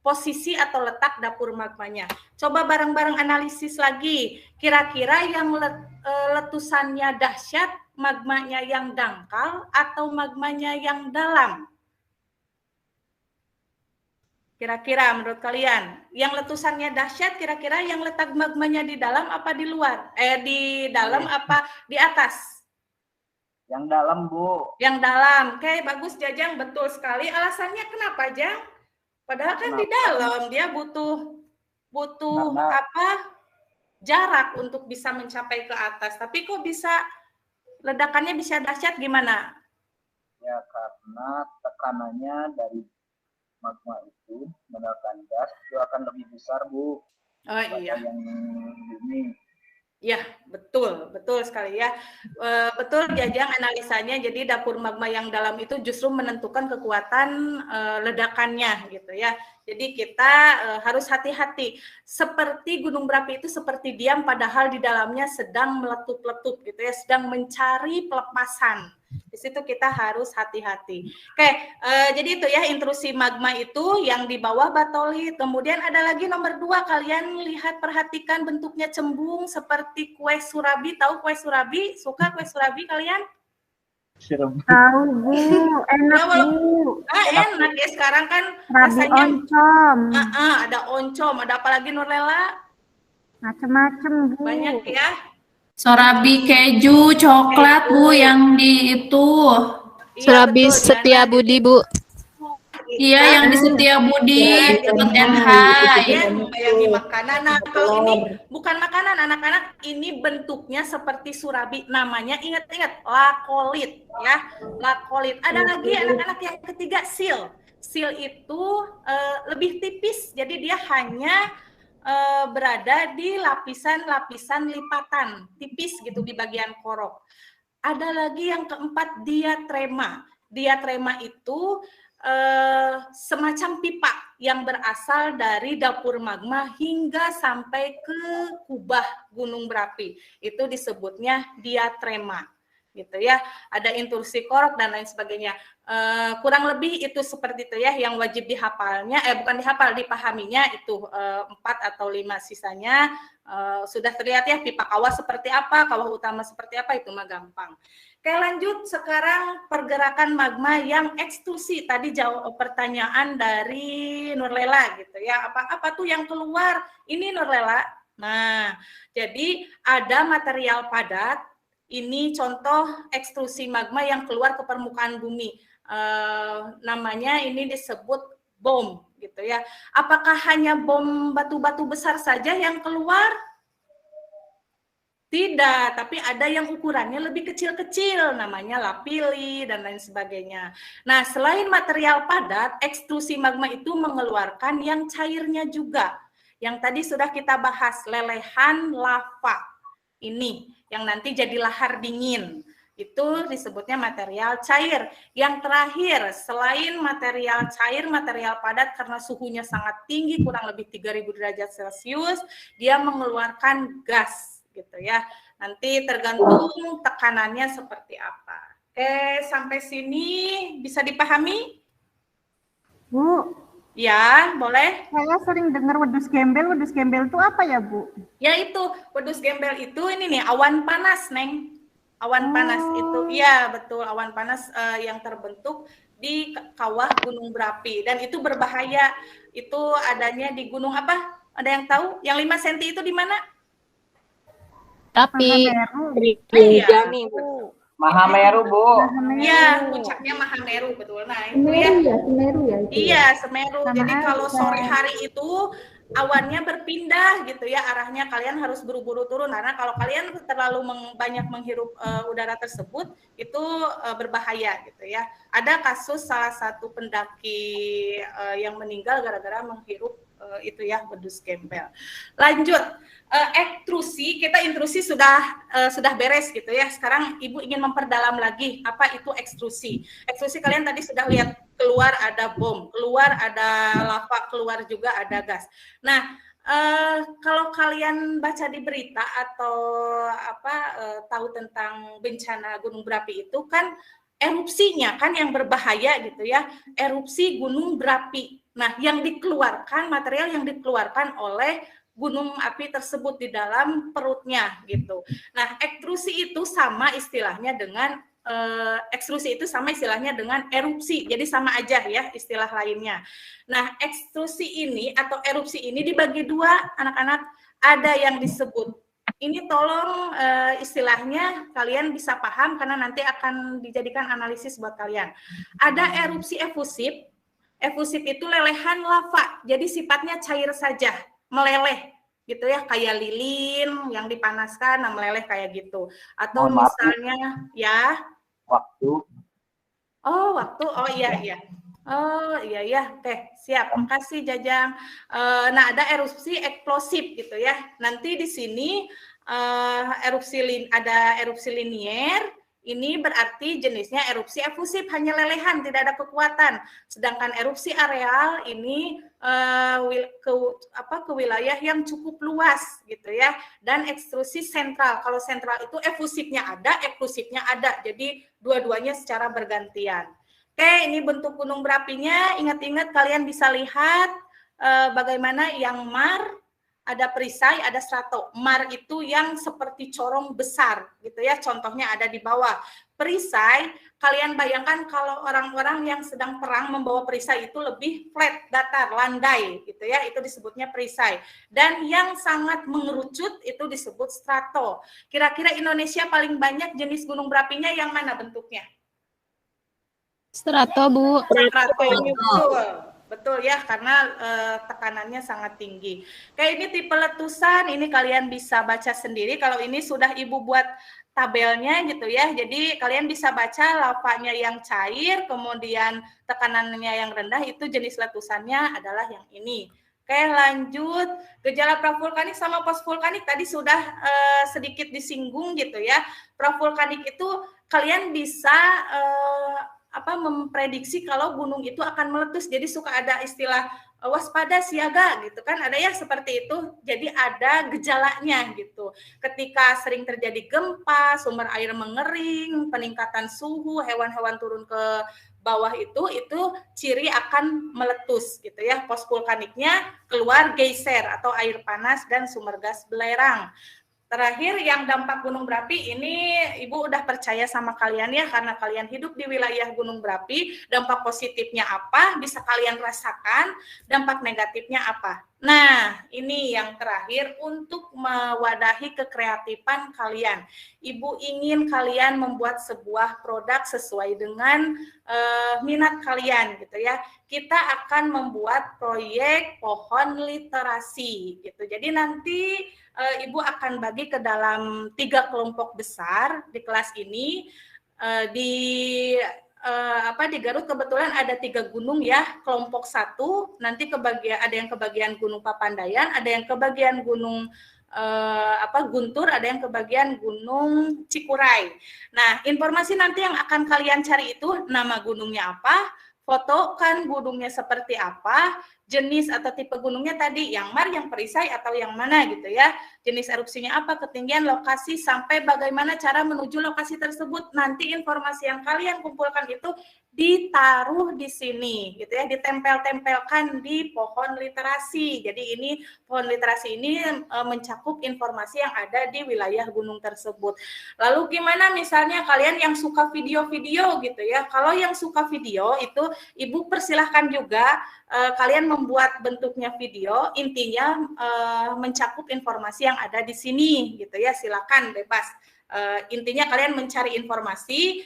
A: posisi atau letak dapur magmanya. Coba bareng-bareng analisis lagi. Kira-kira yang letusannya dahsyat, magmanya yang dangkal atau magmanya yang dalam? Kira-kira menurut kalian, yang letusannya dahsyat, kira-kira yang letak magmanya di dalam apa di luar? Di dalam apa di atas?
E: Yang dalam, Bu.
A: Yang dalam. Oke, bagus Jajang, betul sekali. Alasannya kenapa, Jang? Padahal kan di dalam dia butuh jarak untuk bisa mencapai ke atas. Tapi kok bisa ledakannya bisa dahsyat gimana?
E: Ya karena tekanannya dari magma itu mendapat gas itu akan lebih besar, Bu.
A: Oh iya.
E: Yang bumi.
A: Ya, betul sekali ya. Betul Jajang analisanya. Jadi dapur magma yang dalam itu justru menentukan kekuatan ledakannya gitu ya. Jadi kita harus hati-hati. Seperti gunung berapi itu seperti diam, padahal di dalamnya sedang meletup-letup gitu ya, sedang mencari pelepasan. Di situ kita harus hati-hati. Oke, jadi itu ya intrusi magma itu yang di bawah batolit. Kemudian ada lagi nomor 2, kalian lihat perhatikan bentuknya cembung seperti kue surabi. Tahu kue surabi? Suka kue surabi kalian?
C: Tahu Bu, enak Bu.
A: Enak ya, sekarang kan
C: rasanya oncom.
A: Ada oncom, ada apa lagi Nurlela?
C: Macem-macem Bu.
A: Banyak ya.
G: Sorabi keju, coklat Bu, yang di itu.
B: Sorabi Setia Budi Bu.
G: Iya, yang di Setia Budi, dapat NH.
A: Membayangi makanan. Nah, kalau ini bukan makanan, anak-anak, ini bentuknya seperti surabi. Namanya ingat-ingat, lakolit ya, lakolit. Ada lagi anak-anak yang ketiga, sil. Sil itu lebih tipis, jadi dia hanya berada di lapisan-lapisan lipatan, tipis gitu di bagian korok. Ada lagi yang keempat, diatrema. diatrema itu semacam pipa yang berasal dari dapur magma hingga sampai ke kubah gunung berapi. Itu disebutnya diatrema, gitu ya. Ada intrusi korok dan lain sebagainya. Kurang lebih itu seperti itu ya, yang wajib dihafalnya, bukan dihafal, dipahaminya itu 4 atau 5, sisanya sudah terlihat ya, pipa kawah seperti apa, kawah utama seperti apa, itu mah gampang. Oke, lanjut sekarang pergerakan magma yang ekstrusi. Tadi jawab pertanyaan dari Nurlela gitu ya. Apa tuh yang keluar? Ini Nurlela. Nah, jadi ada material padat. Ini contoh ekstrusi magma yang keluar ke permukaan bumi. Namanya ini disebut bom gitu ya. Apakah hanya bom batu-batu besar saja yang keluar? Tidak, tapi ada yang ukurannya lebih kecil-kecil, namanya lapili dan lain sebagainya. Nah, selain material padat, ekstrusi magma itu mengeluarkan yang cairnya juga. Yang tadi sudah kita bahas, lelehan lava. Ini, yang nanti jadi lahar dingin. Itu disebutnya material cair. Yang terakhir, selain material cair, material padat karena suhunya sangat tinggi, kurang lebih 3000 derajat Celcius, dia mengeluarkan gas. Gitu ya. Nanti tergantung tekanannya seperti apa. Oke, sampai sini bisa dipahami?
C: Bu.
A: Ya, boleh.
C: Saya sering dengar wedus gembel. Wedus gembel itu apa ya, Bu?
A: Ya itu, wedus gembel itu ini nih awan panas, Neng. Awan panas itu, ya betul, awan panas yang terbentuk di kawah gunung berapi dan itu berbahaya. Itu adanya di gunung apa? Ada yang tahu? Yang 5 cm itu di mana?
I: Tapi
A: Rinjani,
E: Bu. Mahameru, Bu.
A: Iya, puncaknya Mahameru, betul. Nah, itu
F: Semeru ya, Semeru ya.
A: Iya, Semeru. Jadi kalau sore hari itu awannya berpindah gitu ya, arahnya kalian harus buru-buru turun karena kalau kalian terlalu banyak menghirup udara tersebut itu berbahaya gitu ya. Ada kasus salah satu pendaki yang meninggal gara-gara menghirup itu ya, wedus gembel. Lanjut. Ekstrusi, kita intrusi sudah beres gitu ya. Sekarang Ibu ingin memperdalam lagi apa itu ekstrusi. Ekstrusi kalian tadi sudah lihat, keluar ada bom, keluar ada lava, keluar juga ada gas. Nah, kalau kalian baca di berita atau tahu tentang bencana gunung berapi itu kan erupsinya kan yang berbahaya gitu ya. Erupsi gunung berapi. Nah, yang dikeluarkan, material yang dikeluarkan oleh gunung api tersebut di dalam perutnya gitu. Nah, ekstrusi itu sama istilahnya dengan erupsi. Jadi sama aja ya istilah lainnya. Nah, ekstrusi ini atau erupsi ini dibagi dua, anak-anak. Ada yang disebut, ini tolong istilahnya kalian bisa paham karena nanti akan dijadikan analisis buat kalian. Ada erupsi efusif. Efusif itu lelehan lava. Jadi sifatnya cair saja, meleleh gitu ya, kayak lilin yang dipanaskan, nah meleleh kayak gitu. Atau misalnya ya
E: waktu.
A: Oh, iya. Oh, iya. Oke, siap. Makasih Jajang. Nah, ada erupsi eksplosif gitu ya. Nanti di sini ada erupsi linier. Ini berarti jenisnya erupsi efusif, hanya lelehan, tidak ada kekuatan. Sedangkan erupsi areal ini ke wilayah yang cukup luas gitu ya. Dan ekstrusi sentral. Kalau sentral itu efusifnya ada, eksklusifnya ada. Jadi dua-duanya secara bergantian. Oke, ini bentuk gunung berapinya. Ingat-ingat kalian bisa lihat bagaimana yang mar, ada perisai, ada strato. Mar itu yang seperti corong besar gitu ya, contohnya ada di bawah. Perisai, kalian bayangkan kalau orang-orang yang sedang perang membawa perisai itu lebih flat, datar, landai gitu ya, itu disebutnya perisai. Dan yang sangat mengerucut itu disebut strato. Kira-kira Indonesia paling banyak jenis gunung berapinya yang mana bentuknya?
G: Strato, Bu.
A: Strato. Betul ya, karena tekanannya sangat tinggi. Kayak ini tipe letusan, ini kalian bisa baca sendiri. Kalau ini sudah Ibu buat tabelnya gitu ya. Jadi kalian bisa baca lavanya yang cair, kemudian tekanannya yang rendah, itu jenis letusannya adalah yang ini. Oke, lanjut. Gejala pravulkanik sama postvulkanik tadi sudah sedikit disinggung gitu ya. Pravulkanik itu kalian bisa memprediksi kalau gunung itu akan meletus. Jadi suka ada istilah waspada siaga gitu kan, ada ya seperti itu. Jadi ada gejalanya gitu. Ketika sering terjadi gempa, sumber air mengering, peningkatan suhu, hewan-hewan turun ke bawah itu ciri akan meletus gitu ya. Pos vulkaniknya keluar geyser atau air panas dan sumber gas belerang. Terakhir yang dampak gunung berapi ini Ibu udah percaya sama kalian ya, karena kalian hidup di wilayah gunung berapi. Dampak positifnya apa bisa kalian rasakan, dampak negatifnya apa. Nah, ini yang terakhir untuk mewadahi kekreatifan kalian. Ibu ingin kalian membuat sebuah produk sesuai dengan minat kalian gitu ya. Kita akan membuat proyek pohon literasi gitu. Jadi nanti Ibu akan bagi ke dalam 3 kelompok besar di kelas ini. Di Garut kebetulan ada 3 gunung ya. Kelompok 1 nanti ada yang kebagian Gunung Papandayan, ada yang kebagian Gunung Guntur, ada yang kebagian Gunung Cikuray. Nah, informasi nanti yang akan kalian cari itu nama gunungnya apa, foto kan gunungnya seperti apa, jenis atau tipe gunungnya tadi, yang mar, yang perisai, atau yang mana gitu ya. Jenis erupsinya apa, ketinggian, lokasi, sampai bagaimana cara menuju lokasi tersebut. Nanti informasi yang kalian kumpulkan itu ditaruh di sini gitu ya, ditempel-tempelkan di pohon literasi. Jadi ini pohon literasi ini mencakup informasi yang ada di wilayah gunung tersebut. Lalu gimana misalnya kalian yang suka video-video gitu ya. Kalau yang suka video itu Ibu persilahkan juga kalian membuat bentuknya video, intinya mencakup informasi yang ada di sini gitu ya. Silakan bebas. Intinya kalian mencari informasi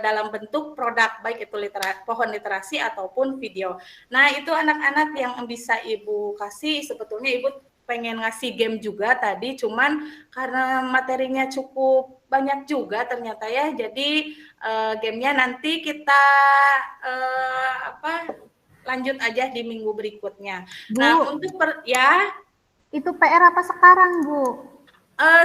A: dalam bentuk produk, baik itu pohon literasi ataupun video. Nah, itu anak-anak yang bisa Ibu kasih. Sebetulnya Ibu pengen ngasih game juga tadi, cuman karena materinya cukup banyak juga ternyata ya, jadi gamenya nanti kita lanjut aja di minggu berikutnya.
C: Bu,
A: nah, untuk
C: itu PR apa sekarang, Bu?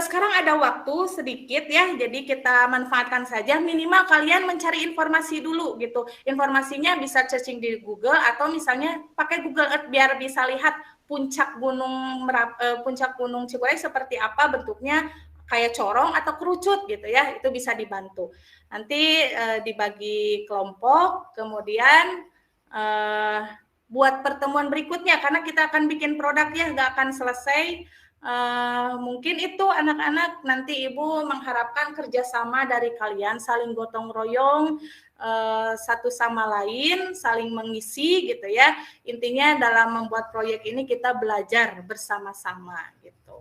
A: Sekarang ada waktu sedikit ya, jadi kita manfaatkan saja. Minimal kalian mencari informasi dulu gitu. Informasinya bisa searching di Google atau misalnya pakai Google Earth biar bisa lihat puncak gunung Cikuray seperti apa bentuknya, kayak corong atau kerucut gitu ya. Itu bisa dibantu. Nanti dibagi kelompok, kemudian buat pertemuan berikutnya karena kita akan bikin produknya, nggak akan selesai. Mungkin itu anak-anak, nanti Ibu mengharapkan kerjasama dari kalian, saling gotong royong satu sama lain, saling mengisi gitu ya. Intinya dalam membuat proyek ini kita belajar bersama-sama gitu.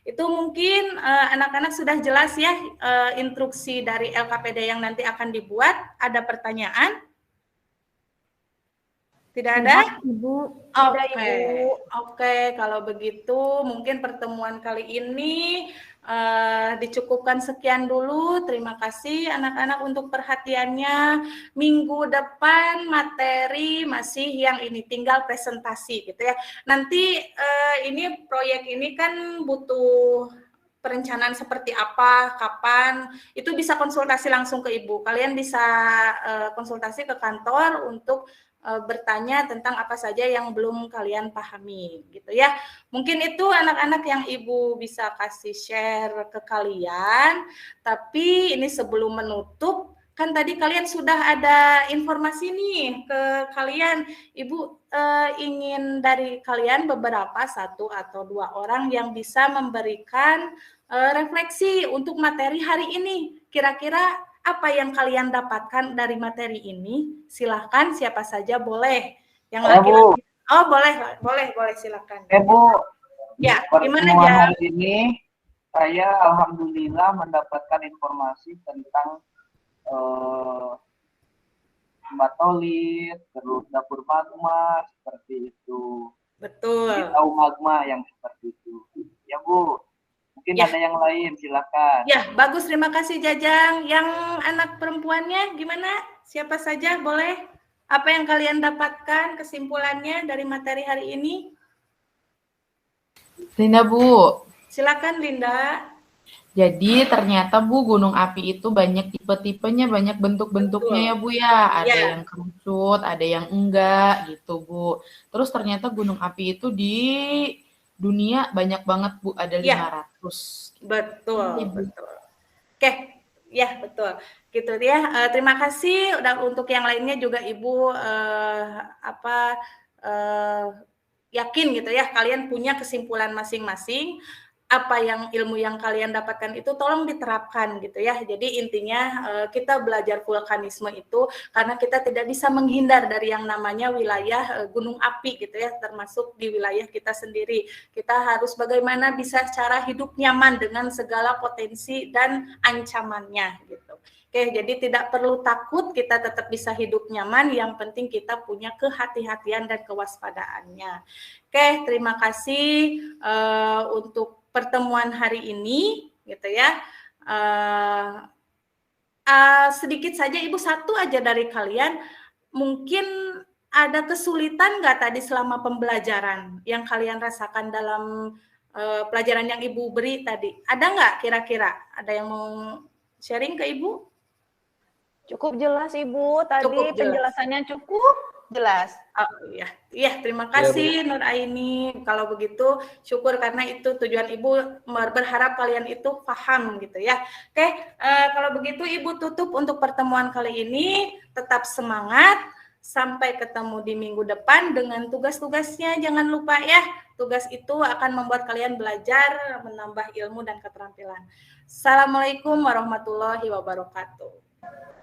A: Itu mungkin anak-anak sudah jelas ya instruksi dari LKPD yang nanti akan dibuat. Ada pertanyaan? Tidak ada?
C: Ibu.
A: Oke, kalau begitu mungkin pertemuan kali ini dicukupkan sekian dulu. Terima kasih anak-anak untuk perhatiannya. Minggu depan materi masih yang ini, tinggal presentasi gitu ya. Nanti ini proyek ini kan butuh perencanaan seperti apa, kapan, itu bisa konsultasi langsung ke Ibu. Kalian bisa konsultasi ke kantor untuk bertanya tentang apa saja yang belum kalian pahami gitu ya. Mungkin itu anak-anak yang Ibu bisa kasih share ke kalian. Tapi ini sebelum menutup, kan tadi kalian sudah ada informasi nih ke kalian. Ibu ingin dari kalian beberapa, 1 atau 2 orang yang bisa memberikan refleksi untuk materi hari ini. Kira-kira apa yang kalian dapatkan dari materi ini? Silahkan, siapa saja boleh. Yang laki-laki. Oh, boleh, silakan.
E: Bu.
A: Ya, gimana
E: ya?
A: Hari
E: ini saya alhamdulillah mendapatkan informasi tentang batolit, terus dapur magma seperti itu.
A: Betul.
E: Tahu magma yang seperti itu. Ya, Bu. Mungkin ada yang lain, silakan.
A: Ya, bagus. Terima kasih, Jajang. Yang anak perempuannya gimana? Siapa saja boleh? Apa yang kalian dapatkan kesimpulannya dari materi hari ini?
H: Linda, Bu.
A: Silakan, Linda.
H: Jadi ternyata Bu, gunung api itu banyak tipe-tipenya, banyak bentuk-bentuknya ya Bu ya. Ada yang kerucut, ada yang enggak gitu Bu. Terus ternyata gunung api itu di dunia banyak banget Bu, ada 500.
A: Betul, betul. Oke, ya betul. Gitu ya. Terima kasih. Udah untuk yang lainnya juga Ibu yakin gitu ya, kalian punya kesimpulan masing-masing. Apa yang ilmu yang kalian dapatkan itu tolong diterapkan gitu ya. Jadi intinya kita belajar vulkanisme itu karena kita tidak bisa menghindar dari yang namanya wilayah gunung api gitu ya, termasuk di wilayah kita sendiri. Kita harus bagaimana bisa cara hidup nyaman dengan segala potensi dan ancamannya gitu. Oke, jadi tidak perlu takut, kita tetap bisa hidup nyaman, yang penting kita punya kehati-hatian dan kewaspadaannya. Oke, terima kasih untuk pertemuan hari ini, gitu ya. Sedikit saja, Ibu, satu aja dari kalian, mungkin ada kesulitan nggak tadi selama pembelajaran yang kalian rasakan dalam pelajaran yang Ibu beri tadi? Ada nggak kira-kira? Ada yang mau sharing ke Ibu?
J: Cukup jelas Ibu, tadi penjelasannya cukup jelas.
A: Oh iya, iya terima kasih Nur Aini. Kalau begitu syukur karena itu tujuan Ibu berharap kalian itu paham gitu ya. Oke, kalau begitu Ibu tutup untuk pertemuan kali ini. Tetap semangat. Sampai ketemu di minggu depan dengan tugas-tugasnya. Jangan lupa ya, tugas itu akan membuat kalian belajar, menambah ilmu dan keterampilan. Assalamualaikum warahmatullahi wabarakatuh.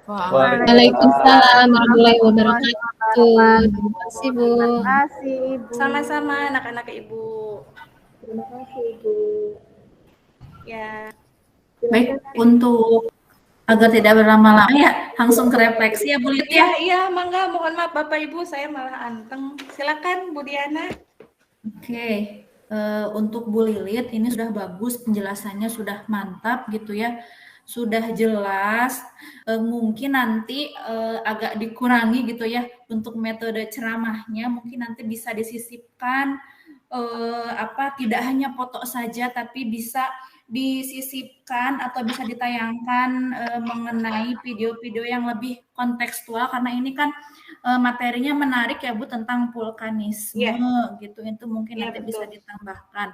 G: Waalaikumsalam warahmatullahi wabarakatuh. Terima kasih Bu.
C: Terima kasih Ibu.
A: Sama-sama anak-anak Ibu.
F: Terima kasih Ibu.
A: Ya.
B: Baik, untuk agar tidak berlama-lama ya, langsung ke refleksi ya Bu Lit ya.
A: Iya, mangga, mohon maaf Bapak Ibu, saya malah anteng. Silakan Bu Diana.
B: Oke, untuk Bu Lilit ini sudah bagus, penjelasannya sudah mantap gitu ya. Sudah jelas, mungkin nanti agak dikurangi gitu ya untuk metode ceramahnya, mungkin nanti bisa disisipkan tidak hanya foto saja tapi bisa disisipkan atau bisa ditayangkan mengenai video-video yang lebih kontekstual karena ini kan materinya menarik ya Bu tentang vulkanisme gitu, itu mungkin nanti bisa ditambahkan.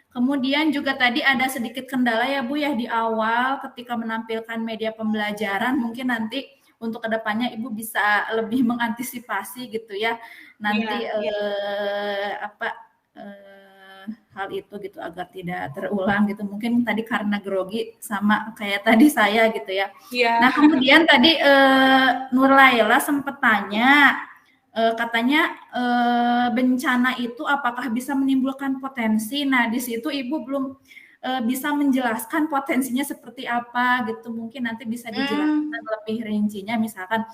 B: Kemudian juga tadi ada sedikit kendala ya Bu ya di awal ketika menampilkan media pembelajaran, mungkin nanti untuk kedepannya Ibu bisa lebih mengantisipasi gitu ya nanti hal itu gitu agar tidak terulang gitu. Mungkin tadi karena grogi sama kayak tadi saya gitu ya. Nah kemudian tadi Nur Laila sempat tanya katanya bencana itu apakah bisa menimbulkan potensi. Nah di situ Ibu belum bisa menjelaskan potensinya seperti apa gitu, mungkin nanti bisa dijelaskan lebih rincinya, misalkan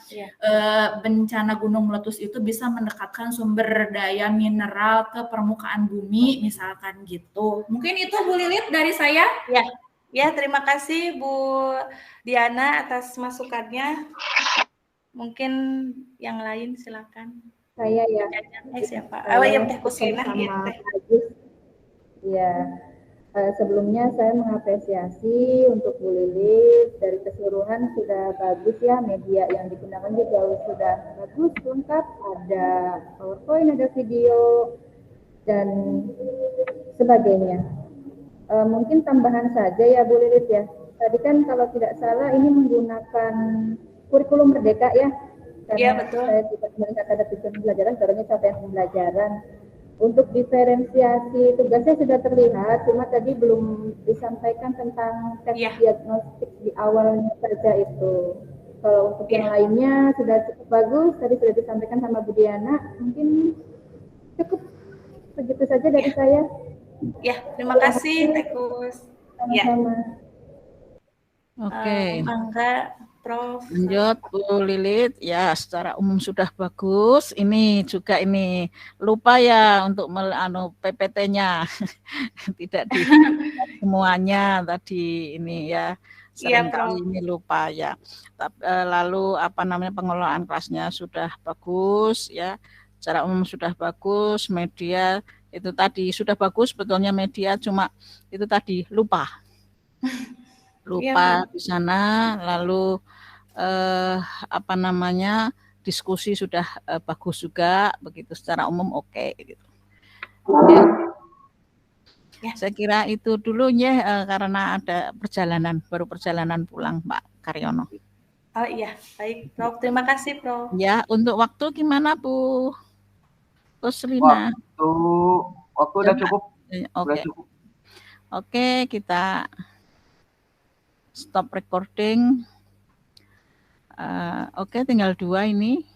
B: bencana gunung meletus itu bisa mendekatkan sumber daya mineral ke permukaan bumi misalkan gitu. Mungkin itu Bu Lilit dari saya.
A: Ya terima kasih Bu Diana atas masukannya. Mungkin yang lain silakan.
F: Saya ya.
A: Siapa? Yang Teh Kusina
F: ya. Sebelumnya saya mengapresiasi untuk Bu Lilit, dari keseluruhan sudah bagus ya, media yang digunakan juga sudah bagus, lengkap, ada PowerPoint, ada video, dan sebagainya. Mungkin tambahan saja ya Bu Lilit ya, tadi kan kalau tidak salah ini menggunakan kurikulum Merdeka ya, karena saya tidak melihat ada tujuan pembelajaran, caranya capaian pembelajaran. Untuk diferensiasi tugasnya sudah terlihat, cuma tadi belum disampaikan tentang tes diagnostik di awalnya saja itu. Kalau untuk yang lainnya sudah cukup bagus, tadi sudah disampaikan sama Bu Diana, mungkin cukup segitu saja dari saya.
A: Ya, terima kasih Teh Kus.
F: Sama-sama.
I: Oke.
A: Mangga Prof.
I: Lanjut Bu Lilit, ya secara umum sudah bagus. Ini juga ini lupa ya untuk PPT-nya tidak di semuanya tadi ini ya. Seringkali ini lupa ya. Lalu pengelolaan kelasnya sudah bagus ya. Secara umum sudah bagus, media itu tadi sudah bagus, sebetulnya media cuma itu tadi lupa.
K: lupa di sana, lalu apa namanya, diskusi sudah bagus juga, begitu secara umum oke gitu. Ya. Saya kira itu dulu ya, karena ada baru perjalanan pulang Pak Karyono.
A: Oh iya, baik Prof. Terima kasih Prof.
K: Ya, untuk waktu gimana Bu Roslina?
E: Waktu udah cukup.
K: Udah cukup. Oke, kita stop recording. Oke, tinggal 2 ini.